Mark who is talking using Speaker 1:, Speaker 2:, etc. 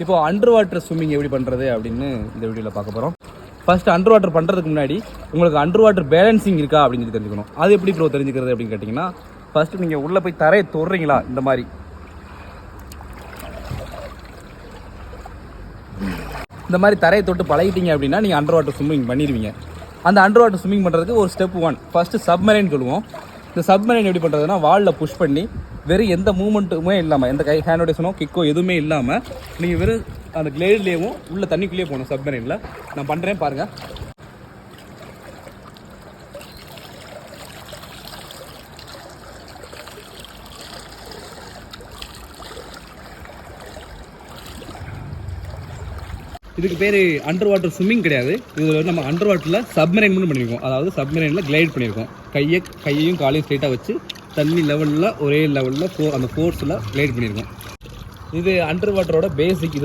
Speaker 1: இப்போ under water swimming எப்படி பண்ணுறது அப்படின்னு இந்த வீடியோவில் பார்க்க போகிறோம். ஃபர்ஸ்ட் அண்டர் வாட்டர் பண்ணுறதுக்கு முன்னாடி உங்களுக்கு அண்டர் வாட்டர் பேலன்சிங் இருக்கா அப்படின்னு சொல்லி தெரிஞ்சுக்கணும். அது எப்படி ப்ரோ தெரிஞ்சுக்கிறது அப்படின்னு கேட்டிங்கன்னா, ஃபர்ஸ்ட் நீங்கள் உள்ளே போய் தரையை தொடுறீங்களா, இந்த மாதிரி தரையை தொட்டு பழகிட்டீங்க அப்படின்னா நீங்கள் அண்டர் வாட்டர் ஸ்விம்மிங் பண்ணிடுவீங்க. அந்த அண்டர் வாட்டர் ஸ்விம்மிங் பண்ணுறதுக்கு ஒரு ஸ்டெப் 1 ஃபஸ்ட்டு சப்மரைன் சொல்லுவோம். இந்த சப்மரைன் எப்படி பண்ணுறதுன்னா, வாலில் புஷ் பண்ணி வெறும் எந்த மூமெண்ட்டுமே இல்லாமல், எந்த கை ஹேண்ட் ரொட்டேஷனோ கிக்கோ எதுவுமே இல்லாமல் நீங்கள் வெறும் அந்த கிளேட்லேயும் உள்ள தண்ணிக்குள்ளேயே போகணும். சப்மரைனில் நான் பண்ணுறேன் பாருங்கள். இதுக்கு பேர் அண்டர் வாட்டர் ஸ்விம்மிங் கிடையாது. இதில் வந்து நம்ம அண்டர் வாட்டரில் சப்மரைன் மட்டும் பண்ணியிருக்கோம். அதாவது சப்மரைனில் கிளைட் பண்ணியிருக்கோம். கையையும் காலையும் ஸ்ட்ரைட்டாக வச்சு தண்ணி லெவலில் ஒரே லெவலில் அந்த ஃபோர்ஸில் கிளைட் பண்ணியிருக்கோம். இது அண்டர் வாட்டரோட பேசிக்.